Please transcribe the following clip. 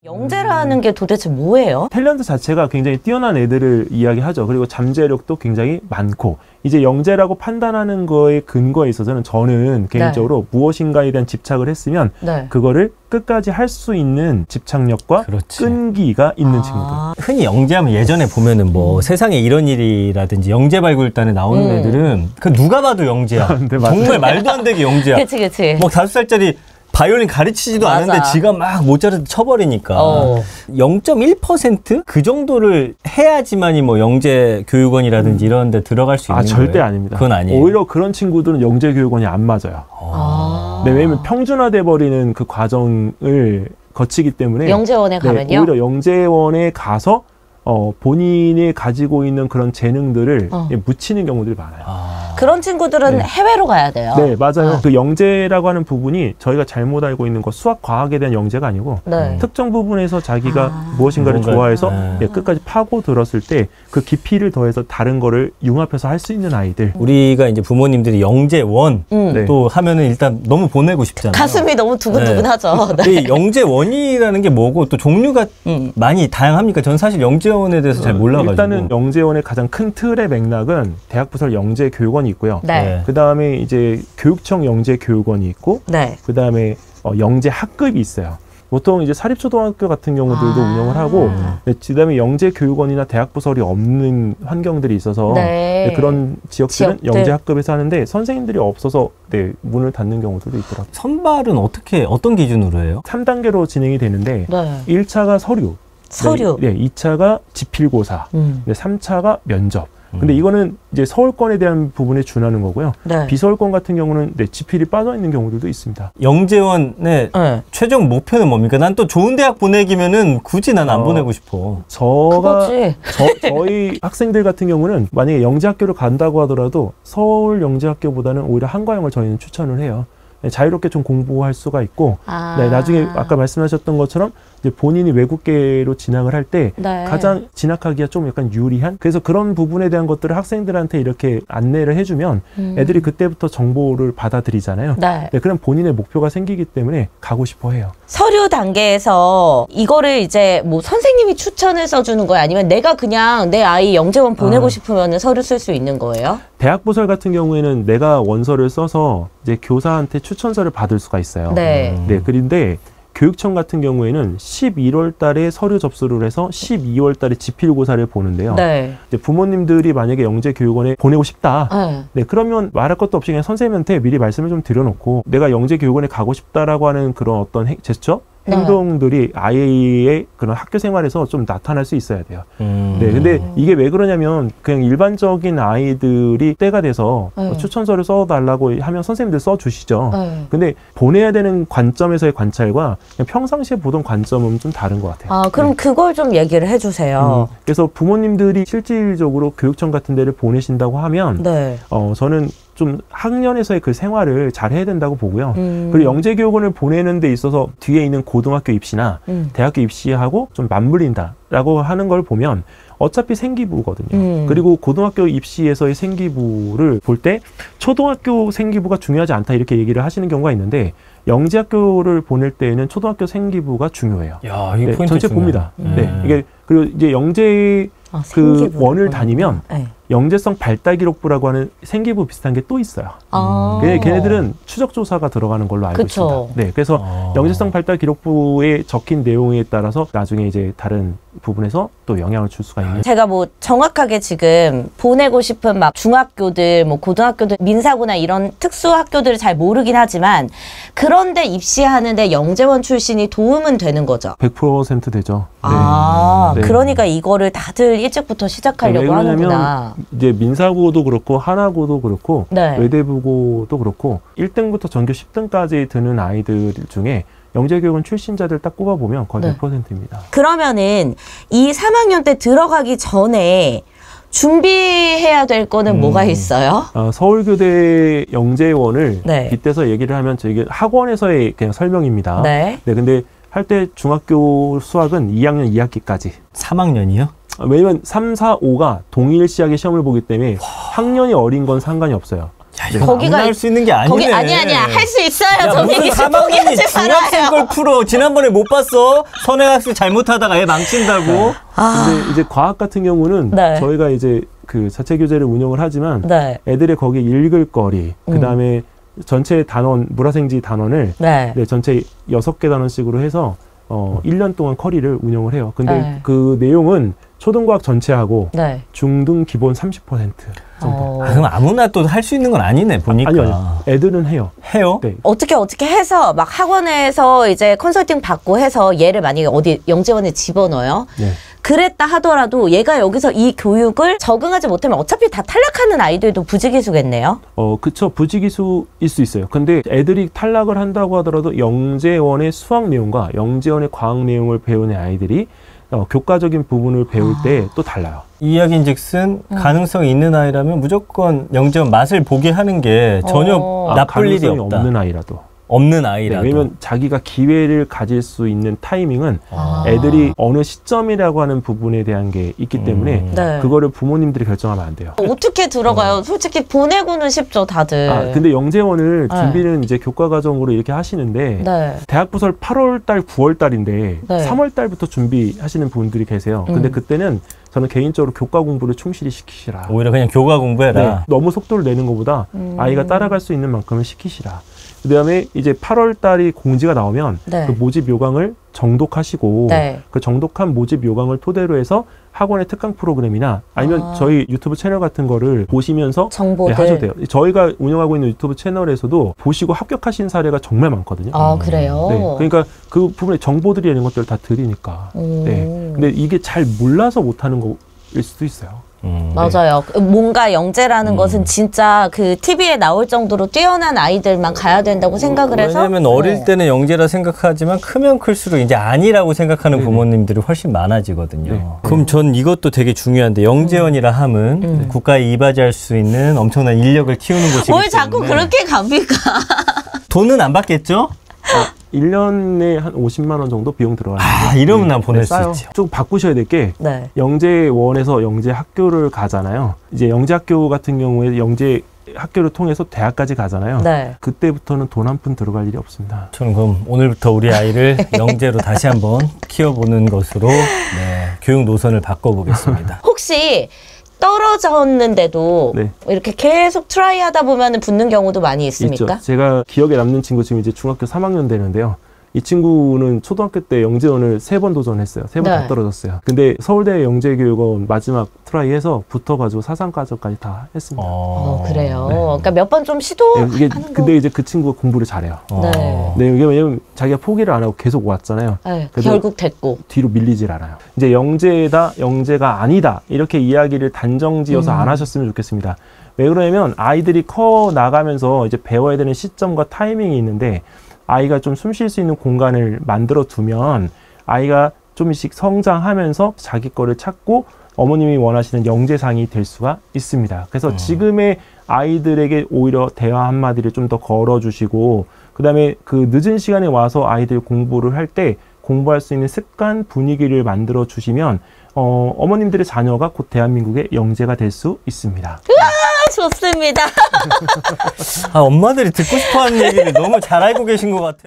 영재라는 게 도대체 뭐예요? 탤런트 자체가 굉장히 뛰어난 애들을 이야기하죠. 그리고 잠재력도 굉장히 많고, 이제 영재라고 판단하는 거에 근거에 있어서는 저는 개인적으로 무엇인가에 대한 집착을 했으면 그거를 끝까지 할 수 있는 집착력과 끈기가 있는 친구들. 흔히 영재하면 예전에 보면은 뭐 세상에 이런 일이라든지 영재 발굴단에 나오는 애들은 그 누가 봐도 영재야. 네, 정말 말도 안 되게 영재야. 그치. 뭐 5살짜리 바이올린 가르치지도 않은데 지가 막 모차르트 쳐버리니까 0.1% 그 정도를 해야지만이 뭐 영재 교육원이라든지 이런 데 들어갈 수 있는 거예요? 절대 아닙니다. 그건 아니에요. 오히려 그런 친구들은 영재 교육원이 안 맞아요. 네, 왜냐면 평준화돼 버리는 그 과정을 거치기 때문에 영재원에 가면요? 오히려 영재원에 가서 본인이 가지고 있는 그런 재능들을 묻히는 경우들이 많아요. 그런 친구들은 해외로 가야 돼요. 네, 맞아요. 그 영재라고 하는 부분이 저희가 잘못 알고 있는 거 수학, 과학에 대한 영재가 아니고 특정 부분에서 자기가 무엇인가를 좋아해서 끝까지 파고 들었을 때 그 깊이를 더해서 다른 거를 융합해서 할 수 있는 아이들. 우리가 이제 부모님들이 영재원 또 하면은 일단 너무 보내고 싶잖아요. 가슴이 너무 두근두근하죠. 이 영재원이라는 게 뭐고 또 종류가 많이 다양합니까? 전 사실 영재원에 대해서 잘 몰라가지고. 일단은 영재원의 가장 큰 틀의 맥락은 대학부설 영재교육원이 있고요. 그 다음에 이제 교육청 영재교육원이 있고, 그 다음에 영재학급이 있어요. 보통 이제 사립초등학교 같은 경우들도 운영을 하고, 그 다음에 영재교육원이나 대학부설이 없는 환경들이 있어서 그런 지역들은 영재학급에서 하는데 선생님들이 없어서 문을 닫는 경우들도 있더라고요. 선발은 어떤 기준으로 해요? 3단계로 진행이 되는데 1차가 서류. 2차가 지필고사, 3차가 면접. 근데 이거는 이제 서울권에 대한 부분에 준하는 거고요. 비서울권 같은 경우는 지필이 빠져 있는 경우들도 있습니다. 영재원의 최종 목표는 뭡니까? 난 또 좋은 대학 보내기면은 굳이 난 안 보내고 싶어. 저희 학생들 같은 경우는 만약에 영재학교를 간다고 하더라도 서울 영재학교보다는 오히려 한과영을 저희는 추천을 해요. 자유롭게 좀 공부할 수가 있고, 나중에 아까 말씀하셨던 것처럼 이제 본인이 외국계로 진학을 할 때 가장 진학하기가 좀 약간 유리한, 그래서 그런 부분에 대한 것들을 학생들한테 이렇게 안내를 해주면 애들이 그때부터 정보를 받아들이잖아요. 그럼 본인의 목표가 생기기 때문에 가고 싶어 해요. 서류 단계에서 이거를 이제 뭐 선생님이 추천을 써주는 거예요? 아니면 내가 그냥 내 아이 영재원 보내고 싶으면 서류 쓸 수 있는 거예요? 대학부설 같은 경우에는 내가 원서를 써서 이제 교사한테 추천서를 받을 수가 있어요. 그런데 교육청 같은 경우에는 11월 달에 서류 접수를 해서 12월 달에 지필고사를 보는데요. 이제 부모님들이 만약에 영재교육원에 보내고 싶다. 그러면 말할 것도 없이 그냥 선생님한테 미리 말씀을 좀 드려놓고 내가 영재교육원에 가고 싶다라고 하는 그런 어떤 제스처? 행동들이 아이의 그런 학교 생활에서 좀 나타날 수 있어야 돼요. 근데 이게 왜 그러냐면 그냥 일반적인 아이들이 때가 돼서 추천서를 써달라고 하면 선생님들 써주시죠. 근데 보내야 되는 관점에서의 관찰과 그냥 평상시에 보던 관점은 좀 다른 것 같아요. 그럼 그걸 좀 얘기를 해주세요. 그래서 부모님들이 실질적으로 교육청 같은 데를 보내신다고 하면 저는 좀 학년에서의 그 생활을 잘 해야 된다고 보고요. 그리고 영재교육원을 보내는 데 있어서 뒤에 있는 고등학교 입시나 대학교 입시하고 좀 맞물린다라고 하는 걸 보면 어차피 생기부거든요. 그리고 고등학교 입시에서의 생기부를 볼 때 초등학교 생기부가 중요하지 않다 이렇게 얘기를 하시는 경우가 있는데 영재학교를 보낼 때에는 초등학교 생기부가 중요해요. 야, 이게 포인트 전체 봅니다. 이게 그리고 이제 영재 그 원을 다니면 영재성 발달기록부라고 하는 생기부 비슷한 게 또 있어요. 걔네들은 추적조사가 들어가는 걸로 알고 있습니다. 그래서 영재성 발달기록부에 적힌 내용에 따라서 나중에 이제 다른 부분에서 또 영향을 줄 수가 있는. 제가 뭐 정확하게 지금 보내고 싶은 막 중학교들, 뭐 고등학교들, 민사고나 이런 특수학교들을 잘 모르긴 하지만 그런데 입시하는데 영재원 출신이 도움은 되는 거죠? 100% 되죠. 그러니까 이거를 다들 일찍부터 시작하려고 하는구나. 이제 민사고도 그렇고 하나고도 그렇고 외대부고도 그렇고 1등부터 전교 10등까지 드는 아이들 중에 영재교육원 출신자들 딱 꼽아보면 거의 100%입니다. 그러면은 이 3학년 때 들어가기 전에 준비해야 될 거는 뭐가 있어요? 서울교대 영재원을 빗대서 얘기를 하면 저희 학원에서의 그냥 설명입니다. 근데 할 때 중학교 수학은 2학년 2학기까지. 3학년이요? 왜냐면 3, 4, 5가 동일 시학의 시험을 보기 때문에 학년이 어린 건 상관이 없어요. 야, 거기가 할 수 있는 게 아니네. 거기 아니야 할 수 있어요. 저 무슨 3학년이 중학생 걸 풀어. 지난번에 못 봤어? 선행학습 잘못하다가 애 망친다고. 근데 이제 과학 같은 경우는 저희가 이제 그 자체 교재를 운영을 하지만 애들의 거기 읽을 거리, 그다음에 전체 단원, 물화생지 단원을 전체 6개 단원씩으로 해서 1년 동안 커리를 운영을 해요. 근데 그 내용은 초등과학 전체하고 중등 기본 30% 정도. 그럼 아무나 또 할 수 있는 건 아니네, 보니까. 아니요. 애들은 해요. 해요? 네. 어떻게 해서 막 학원에서 이제 컨설팅 받고 해서 얘를 만약에 어디 영재원에 집어넣어요. 그랬다 하더라도 얘가 여기서 이 교육을 적응하지 못하면 어차피 다 탈락하는 아이들도 부지기수겠네요. 그쵸. 부지기수일 수 있어요. 근데 애들이 탈락을 한다고 하더라도 영재원의 수학 내용과 영재원의 과학 내용을 배우는 아이들이 교과적인 부분을 배울 때 또 달라요. 이야기인즉슨 가능성이 있는 아이라면 무조건 영재원 맛을 보게 하는 게 전혀 나쁠 일이 없다. 없는 아이라도. 없는 아이라도. 왜냐면 자기가 기회를 가질 수 있는 타이밍은 애들이 어느 시점이라고 하는 부분에 대한 게 있기 때문에 그거를 부모님들이 결정하면 안 돼요. 어떻게 들어가요? 솔직히 보내고는 싶죠, 다들. 근데 영재원을 준비는 이제 교과 과정으로 이렇게 하시는데 대학 부설 8월 달, 9월 달인데 3월 달부터 준비하시는 분들이 계세요. 근데 그때는 저는 개인적으로 교과 공부를 충실히 시키시라. 오히려 그냥 교과 공부해라. 너무 속도를 내는 것보다 아이가 따라갈 수 있는 만큼은 시키시라. 그 다음에 이제 8월 달이 공지가 나오면 그 모집 요강을 정독하시고 그 정독한 모집 요강을 토대로 해서 학원의 특강 프로그램이나 아니면 저희 유튜브 채널 같은 거를 보시면서 하셔도 돼요. 저희가 운영하고 있는 유튜브 채널에서도 보시고 합격하신 사례가 정말 많거든요. 그래요? 그러니까 그 부분에 정보들이 이런 것들을 다 드리니까. 근데 이게 잘 몰라서 못하는 거일 수도 있어요. 맞아요. 뭔가 영재라는 것은 진짜 그 TV에 나올 정도로 뛰어난 아이들만 가야 된다고 생각을 해서. 왜냐면 어릴 때는 영재라 생각하지만 크면 클수록 이제 아니라고 생각하는 부모님들이 훨씬 많아지거든요. 그럼 전 이것도 되게 중요한데 영재원이라 함은 국가에 이바지할 수 있는 엄청난 인력을 키우는 곳이기 때문에. 뭘 자꾸 그렇게 갑니까? 돈은 안 받겠죠? 1년에 한 50만 원 정도 비용 들어가는데 이러면 난 보낼 수 있죠. 좀 바꾸셔야 될 게 영재원에서 영재 학교를 가잖아요. 이제 영재 학교 같은 경우에 영재 학교를 통해서 대학까지 가잖아요. 그때부터는 돈 한 푼 들어갈 일이 없습니다. 저는 그럼 오늘부터 우리 아이를 영재로 다시 한번 키워보는 것으로 교육 노선을 바꿔보겠습니다. 혹시 떨어졌는데도 이렇게 계속 트라이 하다 보면 붙는 경우도 많이 있습니까? 있죠. 제가 기억에 남는 친구 지금 이제 중학교 3학년 되는데요. 이 친구는 초등학교 때 영재원을 3번 도전했어요. 3번 다 떨어졌어요. 근데 서울대 영재교육원 마지막 트라이해서 붙어가지고 사상과정까지 다 했습니다. 그래요. 그러니까 몇 번 좀 시도하는 거. 근데 이제 그 친구가 공부를 잘해요. 이게 왜냐면 자기가 포기를 안 하고 계속 왔잖아요. 결국 됐고. 뒤로 밀리질 않아요. 이제 영재다, 영재가 아니다 이렇게 이야기를 단정지어서 안 하셨으면 좋겠습니다. 왜 그러냐면 아이들이 커 나가면서 이제 배워야 되는 시점과 타이밍이 있는데 아이가 좀 숨 쉴 수 있는 공간을 만들어 두면 아이가 좀씩 성장하면서 자기 거를 찾고 어머님이 원하시는 영재상이 될 수가 있습니다. 그래서 지금의 아이들에게 오히려 대화 한마디를 좀 더 걸어주시고 그 다음에 그 늦은 시간에 와서 아이들 공부를 할 때 공부할 수 있는 습관 분위기를 만들어 주시면 어머님들의 자녀가 곧 대한민국의 영재가 될 수 있습니다. 좋습니다. 엄마들이 듣고 싶어하는 얘기를 너무 잘 알고 계신 것 같아요.